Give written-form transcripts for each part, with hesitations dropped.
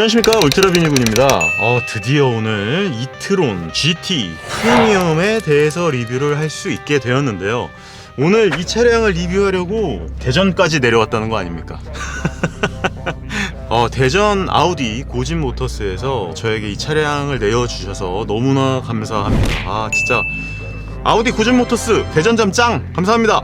안녕하십니까, 울트라비니군입니다. 드디어 오늘 이트론 GT 프리미엄에 대해서 리뷰를 할 수 있게 되었는데요. 오늘 이 차량을 리뷰하려고 대전까지 내려왔다는 거 아닙니까? 대전 아우디 고진 모터스에서 저에게 이 차량을 내어주셔서 너무나 감사합니다. 진짜 아우디 고진 모터스 대전점 짱 감사합니다.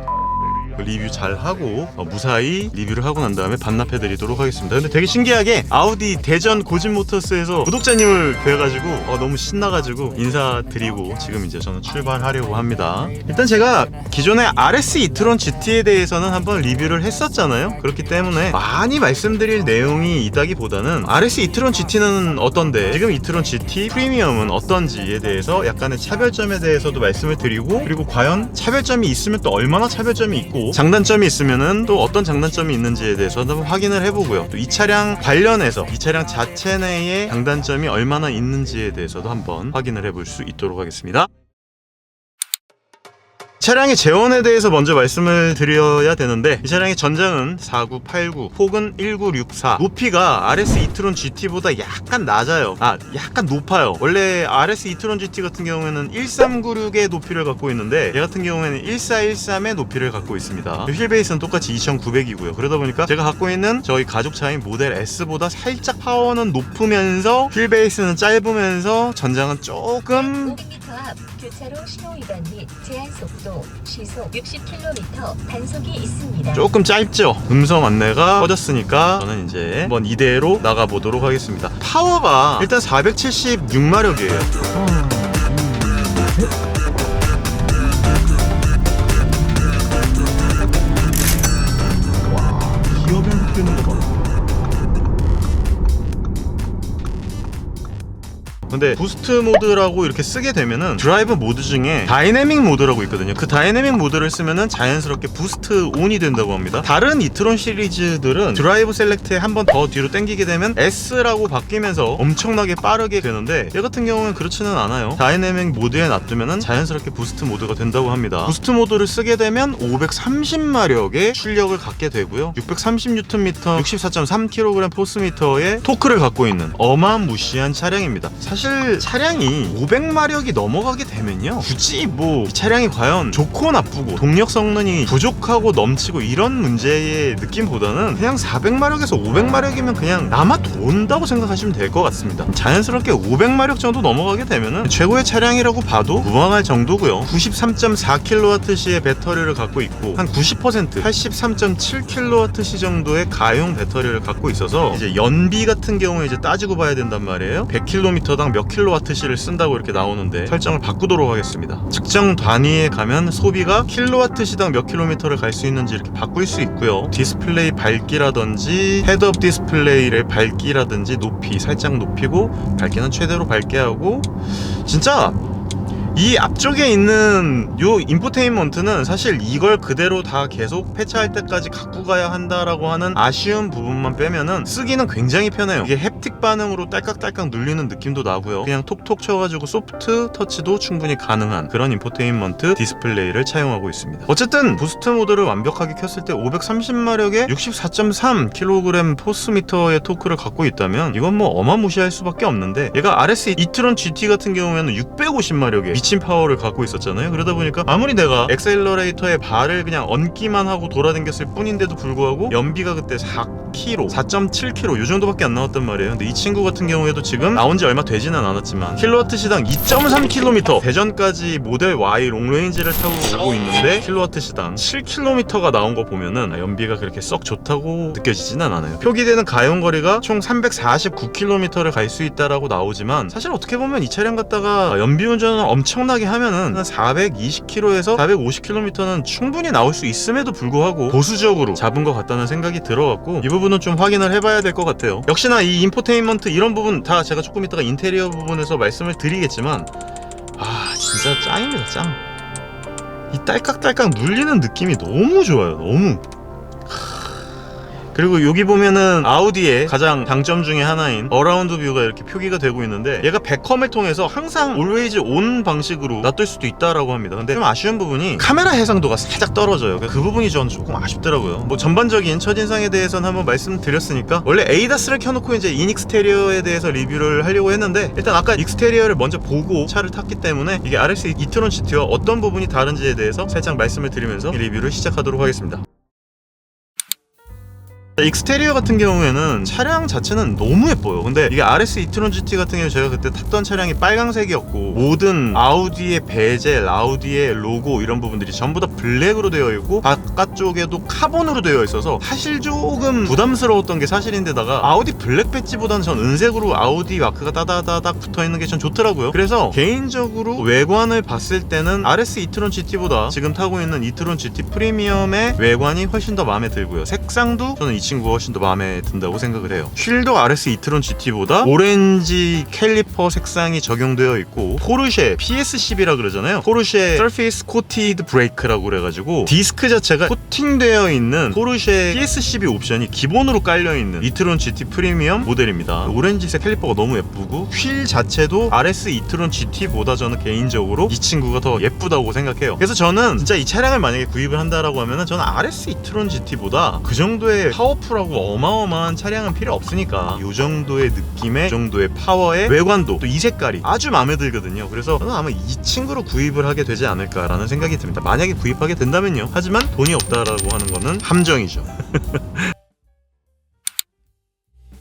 리뷰 잘 하고 무사히 리뷰를 하고 난 다음에 반납해 드리도록 하겠습니다. 근데 되게 신기하게 아우디 대전 고진 모터스에서 구독자님을 뵈가지고 너무 신나가지고 인사드리고 지금 이제 저는 출발하려고 합니다. 일단 제가 기존에 RS 이트론 GT에 대해서는 한번 리뷰를 했었잖아요. 그렇기 때문에 많이 말씀드릴 내용이 있다기보다는 RS 이트론 GT는 어떤데 지금 이트론 GT 프리미엄은 어떤지에 대해서 약간의 차별점에 대해서도 말씀을 드리고, 그리고 과연 차별점이 있으면 또 얼마나 차별점이 있고 장단점이 있으면은 또 어떤 장단점이 있는지에 대해서 한번 확인을 해보고요. 또 이 차량 관련해서 이 차량 자체 내에 장단점이 얼마나 있는지에 대해서도 한번 확인을 해볼 수 있도록 하겠습니다. 차량의 재원에 대해서 먼저 말씀을 드려야 되는데, 이 차량의 전장은 4989, 폭은 1964, 높이가 RS 이트론 GT보다 약간 낮아요. 약간 높아요. 원래 RS 이트론 GT 같은 경우에는 1396의 높이를 갖고 있는데 얘 같은 경우에는 1413의 높이를 갖고 있습니다. 휠베이스는 똑같이 2900이고요. 그러다 보니까 제가 갖고 있는 저희 가족차인 모델 S보다 살짝 파워는 높으면서 휠베이스는 짧으면서 전장은 조금 500m 앞 교차로 신호위반 및 제한속도 시속 60km 단속이 있습니다. 조금 짧죠? 음성 안내가 꺼졌으니까 저는 이제 한번 이대로 나가보도록 하겠습니다. 파워가 일단 476마력이에요. 와, 기어 변속 되는 거 봐. 근데 부스트 모드라고 이렇게 쓰게 되면은 드라이브 모드 중에 다이내믹 모드라고 있거든요. 그 다이내믹 모드를 쓰면은 자연스럽게 부스트 온이 된다고 합니다. 다른 이트론 시리즈들은 드라이브 셀렉트에 한 번 더 뒤로 당기게 되면 S라고 바뀌면서 엄청나게 빠르게 되는데 얘 같은 경우는 그렇지는 않아요. 다이내믹 모드에 놔두면은 자연스럽게 부스트 모드가 된다고 합니다. 부스트 모드를 쓰게 되면 530마력의 출력을 갖게 되고요. 630Nm, 64.3kg 포스미터의 토크를 갖고 있는 어마무시한 차량입니다. 사실 차량이 500마력이 넘어가게 되면요, 굳이 이 차량이 과연 좋고 나쁘고 동력 성능이 부족하고 넘치고 이런 문제의 느낌보다는 그냥 400마력에서 500마력이면 그냥 남아 돈다고 생각하시면 될 것 같습니다. 자연스럽게 500마력 정도 넘어가게 되면은 최고의 차량이라고 봐도 무방할 정도고요. 93.4kWh의 배터리를 갖고 있고 한 90% 83.7kWh 정도의 가용 배터리를 갖고 있어서 이제 연비 같은 경우에 이제 따지고 봐야 된단 말이에요. 100km당 몇 킬로와트시를 쓴다고 이렇게 나오는데 설정을 바꾸도록 하겠습니다. 측정 단위에 가면 소비가 킬로와트시당 몇 킬로미터를 갈 수 있는지 이렇게 바꿀 수 있고요. 디스플레이 밝기라든지 헤드업 디스플레이의 밝기라든지 높이 살짝 높이고, 밝기는 최대로 밝게 하고, 진짜 이 앞쪽에 있는 요 인포테인먼트는 사실 이걸 그대로 다 계속 폐차할 때까지 갖고 가야 한다라고 하는 아쉬운 부분만 빼면은 쓰기는 굉장히 편해요. 이게 햅틱 반응으로 딸깍딸깍 눌리는 느낌도 나고요. 그냥 톡톡 쳐가지고 소프트 터치도 충분히 가능한 그런 인포테인먼트 디스플레이를 차용하고 있습니다. 어쨌든 부스트 모드를 완벽하게 켰을 때 530마력에 64.3kg 포스미터의 토크를 갖고 있다면 이건 어마무시할 수밖에 없는데, 얘가 RS 이트론 GT 같은 경우에는 650마력에 미친 파워를 갖고 있었잖아요. 그러다 보니까 아무리 내가 엑셀러레이터에 발을 그냥 얹기만 하고 돌아다녔을 뿐인데도 불구하고 연비가 그때 4km, 4.7km 요 정도밖에 안 나왔단 말이에요. 근데 이 친구 같은 경우에도 지금 나온 지 얼마 되지는 않았지만 킬로와트시당 2.3km, 대전까지 모델 Y 롱레인지를 타고 오고 있는데 킬로와트시당 7km가 나온 거 보면은 연비가 그렇게 썩 좋다고 느껴지지는 않아요. 표기되는 가용거리가 총 349km를 갈 수 있다라고 나오지만 사실 어떻게 보면 이 차량 갖다가 연비 운전을 엄청나게 하면은 420km에서 450km는 충분히 나올 수 있음에도 불구하고 보수적으로 잡은 것 같다는 생각이 들어갖고 이 부분은 좀 확인을 해봐야 될 것 같아요. 역시나 이 인포테인먼트 이런 부분 다 제가 조금 이따가 인테리어 부분에서 말씀을 드리겠지만 진짜 짱입니다. 짱. 이 딸깍딸깍 눌리는 느낌이 너무 좋아요. 너무 그리고 여기 보면은 아우디의 가장 장점 중에 하나인 어라운드 뷰가 이렇게 표기가 되고 있는데, 얘가 백컴을 통해서 항상 always on 방식으로 놔둘 수도 있다라고 합니다. 근데 좀 아쉬운 부분이 카메라 해상도가 살짝 떨어져요. 그 부분이 저는 조금 아쉽더라고요. 뭐 전반적인 첫인상에 대해서는 한번 말씀드렸으니까, 원래 에이다스를 켜놓고 이제 인익스테리어에 대해서 리뷰를 하려고 했는데, 일단 아까 익스테리어를 먼저 보고 차를 탔기 때문에 이게 RS 이트론 GT와 어떤 부분이 다른지에 대해서 살짝 말씀을 드리면서 이 리뷰를 시작하도록 하겠습니다. 익스테리어 같은 경우에는 차량 자체는 너무 예뻐요. 근데 이게 RS 이트론 GT 같은 경우 제가 그때 탔던 차량이 빨강색이었고, 모든 아우디의 베젤, 아우디의 로고 이런 부분들이 전부 다 블랙으로 되어 있고, 바깥쪽에도 카본으로 되어 있어서 사실 조금 부담스러웠던 게 사실인데다가, 아우디 블랙 배지보다는 전 은색으로 아우디 마크가 따다다닥 붙어있는 게 전 좋더라고요. 그래서 개인적으로 외관을 봤을 때는 RS 이트론 GT보다 지금 타고 있는 이트론 GT 프리미엄의 외관이 훨씬 더 마음에 들고요. 색상도 저는 이 친구가 훨씬 더 마음에 든다고 생각을 해요. 휠도 RS 이트론 GT보다 오렌지 캘리퍼 색상이 적용되어 있고, 포르쉐 PS10이라 그러잖아요. 포르쉐 Surface Coated Brake라고 그래가지고 디스크 자체가 코팅되어 있는 포르쉐 PS12 옵션이 기본으로 깔려있는 이트론 GT 프리미엄 모델입니다. 오렌지색 캘리퍼가 너무 예쁘고, 휠 자체도 RS 이트론 GT보다 저는 개인적으로 이 친구가 더 예쁘다고 생각해요. 그래서 저는 진짜 이 차량을 만약에 구입을 한다라고 하면은 저는 RS 이트론 GT보다 그 정도의 파워풀하고 어마어마한 차량은 필요 없으니까 이 정도의 느낌의, 이 정도의 파워의 외관도, 또 이 색깔이 아주 마음에 들거든요. 그래서 저는 아마 이 친구로 구입을 하게 되지 않을까라는 생각이 듭니다. 만약에 구입하게 된다면요. 하지만 돈이 없다라고 하는 거는 함정이죠.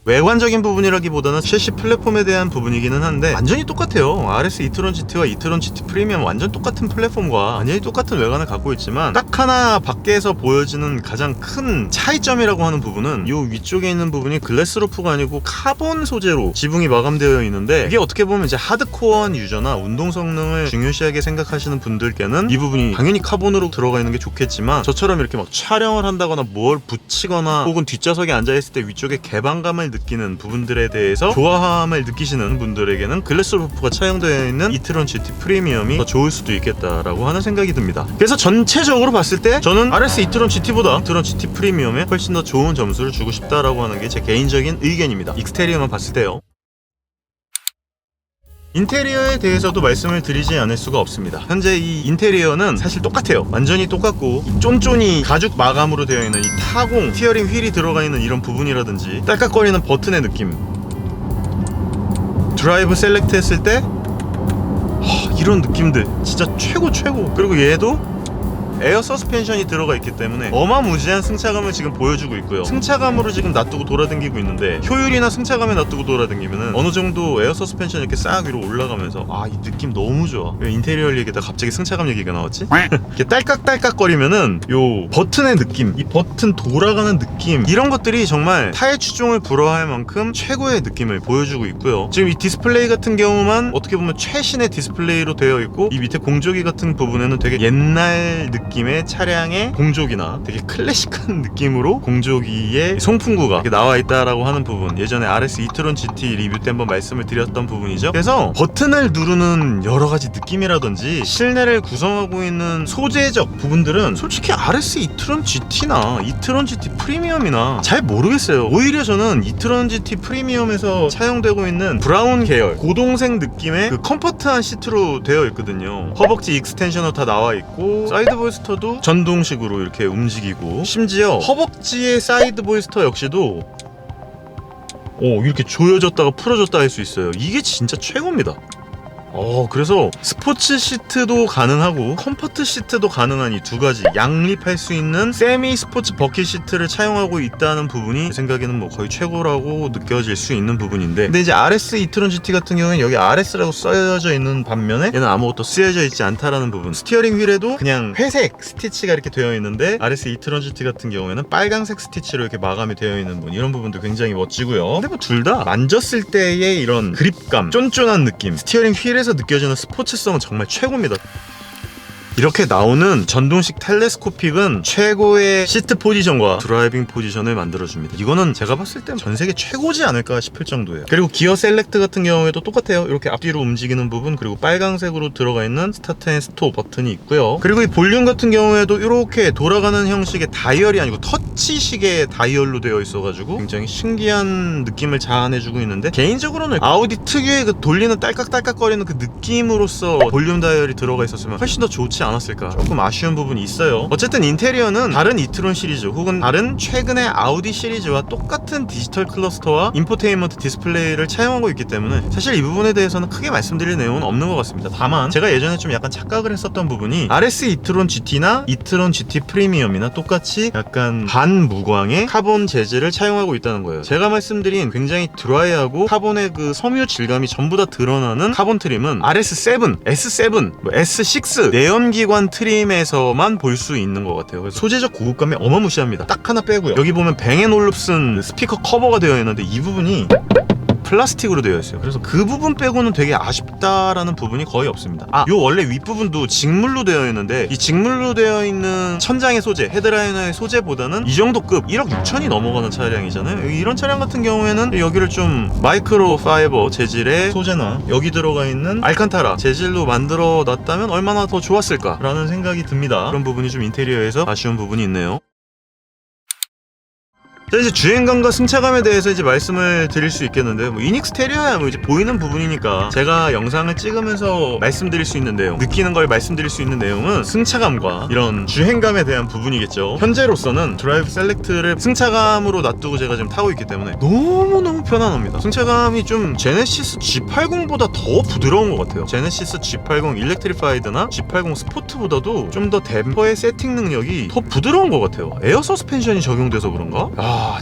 외관적인 부분이라기보다는 셰시 플랫폼에 대한 부분이기는 한데 완전히 똑같아요. RS 이트론 GT와 이트론 GT 프리미엄 완전 똑같은 플랫폼과 완전히 똑같은 외관을 갖고 있지만, 딱 하나 밖에서 보여지는 가장 큰 차이점이라고 하는 부분은 이 위쪽에 있는 부분이 글래스 루프가 아니고 카본 소재로 지붕이 마감되어 있는데, 이게 어떻게 보면 이제 하드코어한 유저나 운동 성능을 중요시하게 생각하시는 분들께는 이 부분이 당연히 카본으로 들어가 있는 게 좋겠지만, 저처럼 이렇게 막 촬영을 한다거나 뭘 붙이거나 혹은 뒷좌석에 앉아있을 때 위쪽에 개방감을 느끼는 부분들에 대해서 좋아함을 느끼시는 분들에게는 글래스 루프가 차용되어 있는 이트론 GT 프리미엄이 더 좋을 수도 있겠다라고 하는 생각이 듭니다. 그래서 전체적으로 봤을 때 저는 RS 이트론 GT보다 이트론 GT 프리미엄에 훨씬 더 좋은 점수를 주고 싶다라고 하는 게 제 개인적인 의견입니다. 익스테리어만 봤을 때요. 인테리어에 대해서도 말씀을 드리지 않을 수가 없습니다. 현재 이 인테리어는 사실 똑같아요. 완전히 똑같고, 이 쫀쫀이 가죽 마감으로 되어 있는 이 타공, 스티어링 휠이 들어가 있는 이런 부분이라든지, 딸깍거리는 버튼의 느낌, 드라이브 셀렉트 했을 때 이런 느낌들 진짜 최고. 그리고 얘도 에어 서스펜션이 들어가 있기 때문에 어마무지한 승차감을 지금 보여주고 있고요. 승차감으로 지금 놔두고 돌아다니고 있는데, 효율이나 승차감에 놔두고 돌아다니면은 어느 정도 에어 서스펜션이 이렇게 싹 위로 올라가면서 이 느낌 너무 좋아. 왜 인테리어 얘기다 갑자기 승차감 얘기가 나왔지? 이렇게 딸깍딸깍거리면은 요 버튼의 느낌, 이 버튼 돌아가는 느낌, 이런 것들이 정말 타의 추종을 불허할 만큼 최고의 느낌을 보여주고 있고요. 지금 이 디스플레이 같은 경우만 어떻게 보면 최신의 디스플레이로 되어 있고, 이 밑에 공조기 같은 부분에는 되게 옛날 느낌의 차량의 공조기나 되게 클래식한 느낌으로 공조기의 송풍구가 이렇게 나와 있다라고 하는 부분, 예전에 RS 이트론 GT 리뷰 때 한번 말씀을 드렸던 부분이죠. 그래서 버튼을 누르는 여러 가지 느낌이라든지 실내를 구성하고 있는 소재적 부분들은 솔직히 RS 이트론 GT나 이트론 GT 프리미엄이나 잘 모르겠어요. 오히려 저는 이트론 GT 프리미엄에서 사용되고 있는 브라운 계열 고동색 느낌의 그 컴포트한 시트로 되어 있거든요. 허벅지 익스텐셔너 다 나와 있고, 사이드 볼스터도 전동식으로 이렇게 움직이고, 심지어 허벅지의 사이드 볼스터 역시도 이렇게 조여졌다가 풀어졌다 할 수 있어요. 이게 진짜 최고입니다. 그래서 스포츠 시트도 가능하고 컴포트 시트도 가능한 이 두 가지 양립할 수 있는 세미 스포츠 버킷 시트를 차용하고 있다는 부분이 제 생각에는 뭐 거의 최고라고 느껴질 수 있는 부분인데, 근데 이제 RS 이트론 GT 같은 경우는 여기 RS라고 써져 있는 반면에 얘는 아무것도 쓰여져 있지 않다라는 부분, 스티어링 휠에도 그냥 회색 스티치가 이렇게 되어 있는데 RS 이트론 GT 같은 경우에는 빨강색 스티치로 이렇게 마감이 되어 있는 부분, 이런 부분도 굉장히 멋지고요. 근데 뭐 둘 다 만졌을 때의 이런 그립감, 쫀쫀한 느낌, 스티어링 휠에서 느껴지는 스포츠성은 정말 최고입니다. 이렇게 나오는 전동식 텔레스코픽은 최고의 시트 포지션과 드라이빙 포지션을 만들어줍니다. 이거는 제가 봤을 때 전 세계 최고지 않을까 싶을 정도예요. 그리고 기어 셀렉트 같은 경우에도 똑같아요. 이렇게 앞뒤로 움직이는 부분, 그리고 빨강색으로 들어가 있는 스타트 앤 스톱 버튼이 있고요. 그리고 이 볼륨 같은 경우에도 이렇게 돌아가는 형식의 다이얼이 아니고 터치식의 다이얼로 되어 있어가지고 굉장히 신기한 느낌을 자아내주고 있는데, 개인적으로는 아우디 특유의 그 돌리는 딸깍딸깍거리는 그 느낌으로써 볼륨 다이얼이 들어가 있었으면 훨씬 더 좋지 않았을까, 조금 아쉬운 부분이 있어요. 어쨌든 인테리어는 다른 이트론 시리즈 혹은 다른 최근의 아우디 시리즈와 똑같은 디지털 클러스터와 인포테인먼트 디스플레이를 차용하고 있기 때문에 사실 이 부분에 대해서는 크게 말씀드릴 내용은 없는 것 같습니다. 다만 제가 예전에 좀 약간 착각을 했었던 부분이 RS 이트론 GT나 이트론 GT 프리미엄이나 똑같이 약간 반무광의 카본 재질을 차용하고 있다는 거예요. 제가 말씀드린 굉장히 드라이하고 카본의 그 섬유 질감이 전부 다 드러나는 카본 트림은 RS7, S7, S6 내연기관 트림에서만 볼 수 있는 것 같아요. 그래서 소재적 고급감이 어마무시합니다. 딱 하나 빼고요. 여기 보면 뱅앤올룹슨 스피커 커버가 되어 있는데 이 부분이 플라스틱으로 되어 있어요. 그래서 그 부분 빼고는 되게 아쉽다라는 부분이 거의 없습니다. 요 원래 윗부분도 직물로 되어 있는데 이 직물로 되어 있는 천장의 소재, 헤드라이너의 소재보다는 이 정도 급 1억 6천이 넘어가는 차량이잖아요. 이런 차량 같은 경우에는 여기를 좀 마이크로 파이버 재질의 소재나 여기 들어가 있는 알칸타라 재질로 만들어 놨다면 얼마나 더 좋았을까 라는 생각이 듭니다. 그런 부분이 좀 인테리어에서 아쉬운 부분이 있네요. 자, 이제 주행감과 승차감에 대해서 이제 말씀을 드릴 수 있겠는데, 뭐 이닉스테리어야 뭐 이제 보이는 부분이니까 제가 영상을 찍으면서 말씀드릴 수 있는 내용, 느끼는 걸 말씀드릴 수 있는 내용은 승차감과 이런 주행감에 대한 부분이겠죠. 현재로서는 드라이브 셀렉트를 승차감으로 놔두고 제가 지금 타고 있기 때문에 너무너무 편안합니다. 승차감이 좀 제네시스 G80보다 더 부드러운 것 같아요. 제네시스 G80 일렉트리파이드나 G80 스포트보다도 좀 더 댐퍼의 세팅 능력이 더 부드러운 것 같아요. 에어 서스펜션이 적용돼서 그런가?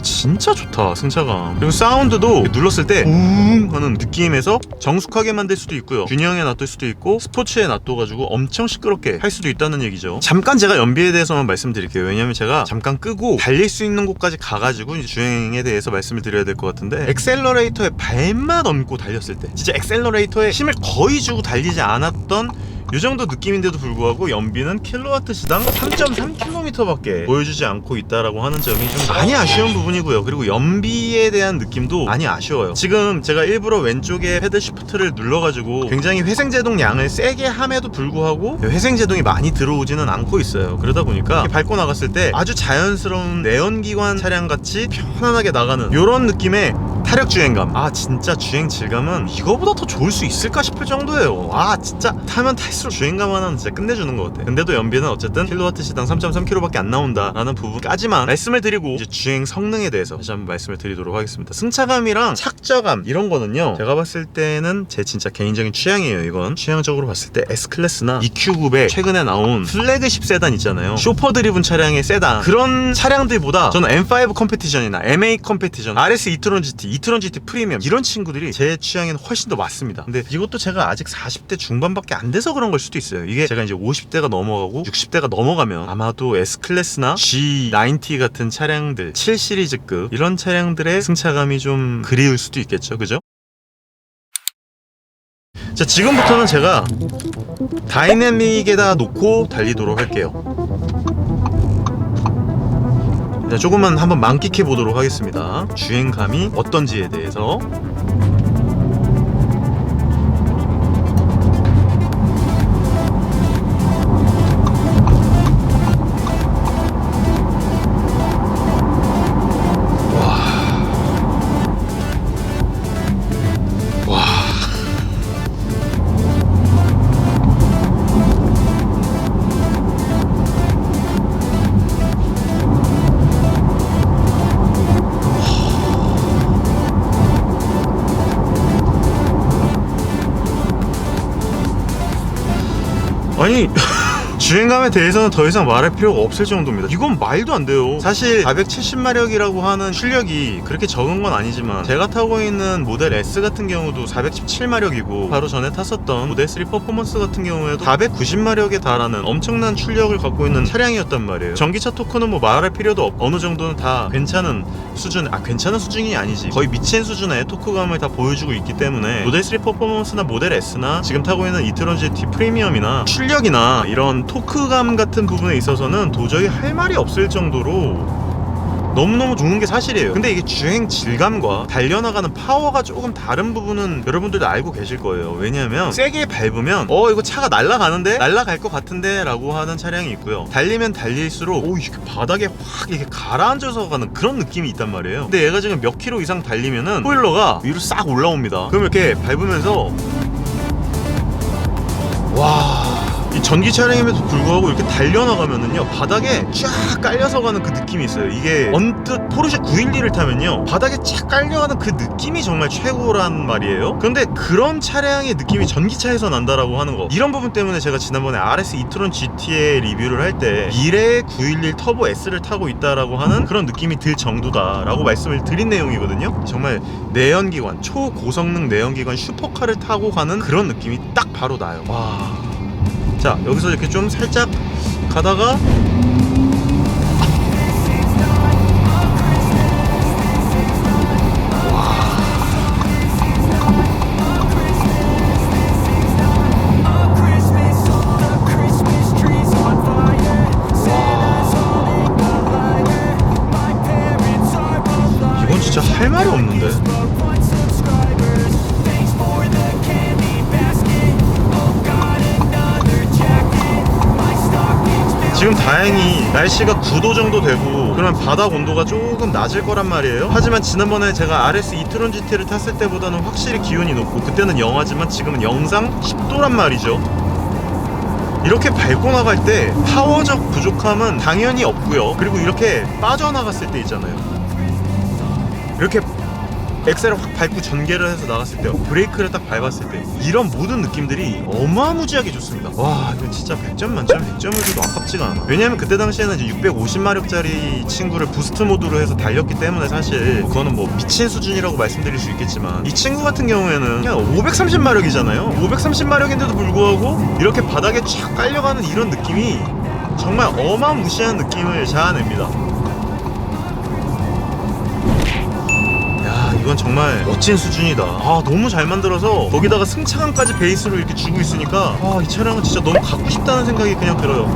진짜 좋다 승차감. 그리고 사운드도 눌렀을 때 하는 느낌에서 정숙하게 만들 수도 있고요, 균형에 놔둘 수도 있고 스포츠에 놔둬가지고 엄청 시끄럽게 할 수도 있다는 얘기죠. 잠깐 제가 연비에 대해서만 말씀드릴게요. 왜냐면 제가 잠깐 끄고 달릴 수 있는 곳까지 가가지고 이제 주행에 대해서 말씀을 드려야 될 것 같은데, 엑셀러레이터에 발만 얹고 달렸을 때 진짜 엑셀러레이터에 힘을 거의 주고 달리지 않았던 이 정도 느낌인데도 불구하고 연비는 킬로와트 시당 3.3km밖에 보여주지 않고 있다라고 하는 점이 좀 많이 아쉬운 부분이고요. 그리고 연비에 대한 느낌도 많이 아쉬워요. 지금 제가 일부러 왼쪽에 패드 시프트를 눌러가지고 굉장히 회생제동 양을 세게 함에도 불구하고 회생제동이 많이 들어오지는 않고 있어요. 그러다 보니까 밟고 나갔을 때 아주 자연스러운 내연기관 차량같이 편안하게 나가는 이런 느낌의 타력 주행감. 진짜 주행 질감은 이거보다 더 좋을 수 있을까 싶을 정도예요. 진짜 타면 탈수록 주행감 하나는 진짜 끝내주는 것 같아. 근데도 연비는 어쨌든 킬로와트 시당 3.3km밖에 안 나온다라는 부분까지만 말씀을 드리고, 이제 주행 성능에 대해서 다시 한번 말씀을 드리도록 하겠습니다. 승차감이랑 착저감 이런 거는요, 제가 봤을 때는 제 진짜 개인적인 취향이에요. 이건 취향적으로 봤을 때 S클래스나 EQ900 최근에 나온 플래그십 세단 있잖아요, 쇼퍼 드리븐 차량의 세단, 그런 차량들보다 저는 M5 컴페티션이나 M8 컴페티션, RS 이트론 GT, 이트론 GT 프리미엄 이런 친구들이 제 취향에는 훨씬 더 맞습니다. 근데 이것도 제가 아직 40대 중반밖에 안 돼서 그런 걸 수도 있어요. 이게 제가 이제 50대가 넘어가고 60대가 넘어가면 아마도 S클래스나 G90 같은 차량들, 7시리즈급 이런 차량들의 승차감이 좀 그리울 수도 있겠죠. 그죠? 자, 지금부터는 제가 다이내믹에다 놓고 달리도록 할게요. 자, 조금만 한번 만끽해 보도록 하겠습니다. 주행감이 어떤지에 대해서. 아니 주행감에 대해서는 더 이상 말할 필요가 없을 정도입니다. 이건 말도 안 돼요. 사실 470마력이라고 하는 출력이 그렇게 적은 건 아니지만, 제가 타고 있는 모델 S 같은 경우도 417마력이고 바로 전에 탔었던 모델 3 퍼포먼스 같은 경우에도 490마력에 달하는 엄청난 출력을 갖고 있는 차량이었단 말이에요. 전기차 토크는 뭐 말할 필요도 없고 어느 정도는 다 괜찮은 수준, 괜찮은 수준이 아니지, 거의 미친 수준의 토크감을 다 보여주고 있기 때문에 모델 3 퍼포먼스나 모델 S나 지금 타고 있는 이트론 GT 프리미엄이나 출력이나 이런 토크감 같은 부분에 있어서는 도저히 할 말이 없을 정도로 너무너무 좋은 게 사실이에요. 근데 이게 주행 질감과 달려나가는 파워가 조금 다른 부분은 여러분들도 알고 계실 거예요. 왜냐하면 세게 밟으면 이거 차가 날아가는데? 날아갈 것 같은데? 라고 하는 차량이 있고요. 달리면 달릴수록 이게 바닥에 확 이렇게 가라앉아서 가는 그런 느낌이 있단 말이에요. 근데 얘가 지금 몇 킬로 이상 달리면은 스포일러가 위로 싹 올라옵니다. 그럼 이렇게 밟으면서 이 전기 차량임에도 불구하고 이렇게 달려나가면은요 바닥에 쫙 깔려서 가는 그 느낌이 있어요. 이게 언뜻 포르쉐 911을 타면요 바닥에 쫙 깔려가는 그 느낌이 정말 최고란 말이에요. 그런데 그런 차량의 느낌이 전기차에서 난다라고 하는 거, 이런 부분 때문에 제가 지난번에 RS e-tron GT의 리뷰를 할 때 미래의 911 터보 S를 타고 있다라고 하는 그런 느낌이 들 정도다라고 말씀을 드린 내용이거든요. 정말 내연기관, 초고성능 내연기관 슈퍼카를 타고 가는 그런 느낌이 딱 바로 나요. 자, 여기서 이렇게 좀 살짝 가다가 이건 진짜 할 말이 없는데. 지금 다행히 날씨가 9도 정도 되고 그러면 바닥 온도가 조금 낮을 거란 말이에요. 하지만 지난번에 제가 RS e-tron GT를 탔을 때보다는 확실히 기온이 높고 그때는 영하지만 지금은 영상 10도란 말이죠. 이렇게 밟고 나갈 때 파워적 부족함은 당연히 없고요. 그리고 이렇게 빠져나갔을 때 있잖아요, 이렇게 엑셀을 확 밟고 전개를 해서 나갔을 때, 브레이크를 딱 밟았을 때 이런 모든 느낌들이 어마무지하게 좋습니다. 이건 진짜 100점 만점에 100점을 줘도 아깝지가 않아. 왜냐면 그때 당시에는 이제 650마력짜리 친구를 부스트 모드로 해서 달렸기 때문에 사실 그거는 뭐 미친 수준이라고 말씀드릴 수 있겠지만, 이 친구 같은 경우에는 그냥 530마력이잖아요 530마력인데도 불구하고 이렇게 바닥에 쫙 깔려가는 이런 느낌이 정말 어마무시한 느낌을 자아냅니다. 이건 정말 멋진 수준이다. 너무 잘 만들어서 거기다가 승차감까지 베이스로 이렇게 주고 있으니까 이 차량은 진짜 너무 갖고 싶다는 생각이 그냥 들어요.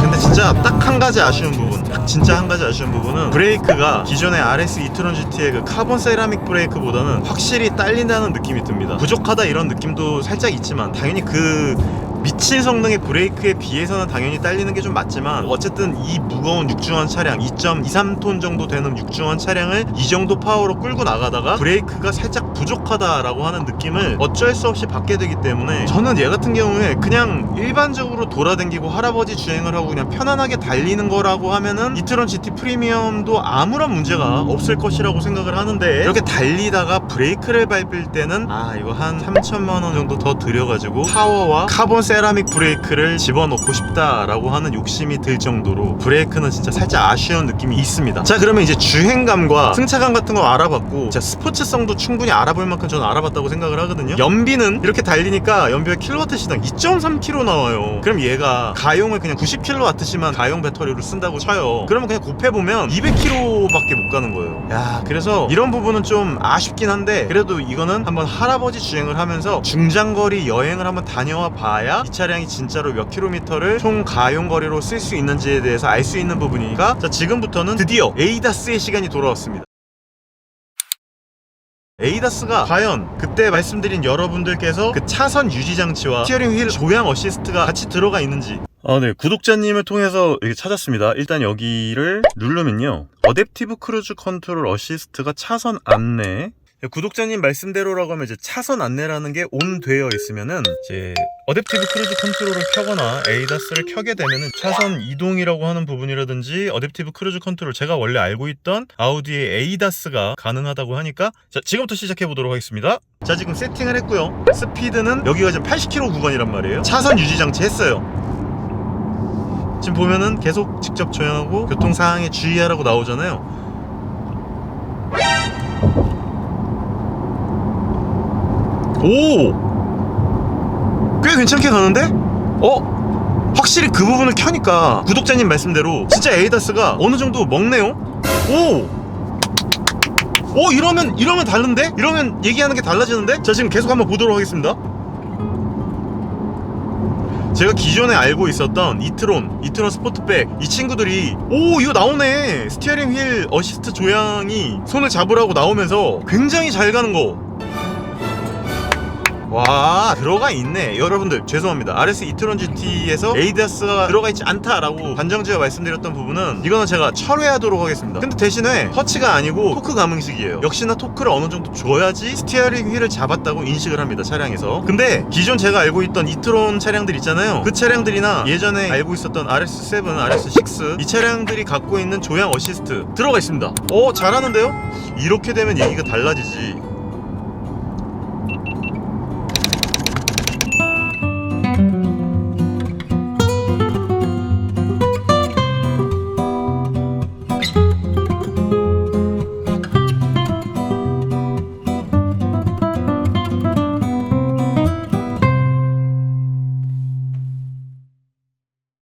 근데 진짜 딱 한 가지 아쉬운 부분, 진짜 한 가지 아쉬운 부분은 브레이크가 기존의 RS e-tron GT의 그 카본 세라믹 브레이크보다는 확실히 딸린다는 느낌이 듭니다. 부족하다 이런 느낌도 살짝 있지만 당연히 그 미친 성능의 브레이크에 비해서는 당연히 딸리는 게 좀 맞지만, 어쨌든 이 무거운 육중한 차량 2.23톤 정도 되는 육중한 차량을 이 정도 파워로 끌고 나가다가 브레이크가 살짝 부족하다라고 하는 느낌을 어쩔 수 없이 받게 되기 때문에, 저는 얘 같은 경우에 그냥 일반적으로 돌아다니고 할아버지 주행을 하고 그냥 편안하게 달리는 거라고 하면은 e-tron GT 프리미엄도 아무런 문제가 없을 것이라고 생각을 하는데, 이렇게 달리다가 브레이크를 밟을 때는 이거 한 3,000만원 정도 더 들여가지고 파워와 카본 세라믹 브레이크를 집어넣고 싶다라고 하는 욕심이 들 정도로 브레이크는 진짜 살짝 아쉬운 느낌이 있습니다. 자, 그러면 이제 주행감과 승차감 같은 거 알아봤고, 자, 스포츠성도 충분히 알아볼 만큼 저는 알아봤다고 생각을 하거든요. 연비는 이렇게 달리니까 연비가 킬로와트시당 2.3kg 나와요. 그럼 얘가 가용을 그냥 90kW만 가용 배터리로 쓴다고 쳐요. 그러면 그냥 곱해보면 200km밖에 못 가는 거예요. 그래서 이런 부분은 좀 아쉽긴 한데, 그래도 이거는 한번 할아버지 주행을 하면서 중장거리 여행을 한번 다녀와 봐야 이 차량이 진짜로 몇 킬로미터를 총 가용거리로 쓸 수 있는지에 대해서 알 수 있는 부분이니까, 자, 지금부터는 드디어 에이다스의 시간이 돌아왔습니다. 에이다스가 과연 그때 말씀드린 여러분들께서 그 차선 유지 장치와 스티어링 휠 조향 어시스트가 같이 들어가 있는지, 네, 구독자님을 통해서 이렇게 찾았습니다. 일단 여기를 누르면요, 어댑티브 크루즈 컨트롤 어시스트가 차선 안내, 구독자님 말씀대로라고 하면 이제 차선 안내라는 게 온 되어 있으면은 이제 어댑티브 크루즈 컨트롤을 켜거나 에이다스를 켜게 되면은 차선 이동이라고 하는 부분이라든지 어댑티브 크루즈 컨트롤, 제가 원래 알고 있던 아우디의 에이다스가 가능하다고 하니까, 자, 지금부터 시작해 보도록 하겠습니다. 자, 지금 세팅을 했고요. 스피드는 여기가 지금 80km 구간이란 말이에요. 차선 유지 장치 했어요. 지금 보면은 계속 직접 조향하고 교통 상황에 주의하라고 나오잖아요. 꽤 괜찮게 가는데? 확실히 그 부분을 켜니까 구독자님 말씀대로 진짜 에이다스가 어느 정도 먹네요? 이러면 다른데? 이러면 얘기하는 게 달라지는데? 자, 지금 계속 한번 보도록 하겠습니다. 제가 기존에 알고 있었던 이트론 스포트백 이 친구들이 이거 나오네. 스티어링 휠 어시스트 조향이 손을 잡으라고 나오면서 굉장히 잘 가는 거. 와, 들어가 있네. 여러분들 죄송합니다. RS 이트론 GT에서 ADAS가 들어가 있지 않다라고 반정지어 말씀드렸던 부분은 이거는 제가 철회하도록 하겠습니다. 근데 대신에 터치가 아니고 토크 감응식이에요. 역시나 토크를 어느 정도 줘야지 스티어링 휠을 잡았다고 인식을 합니다, 차량에서. 근데 기존 제가 알고 있던 이트론 차량들 있잖아요. 그 차량들이나 예전에 알고 있었던 RS7, RS6 이 차량들이 갖고 있는 조향 어시스트 들어가 있습니다. 잘하는데요? 이렇게 되면 얘기가 달라지지.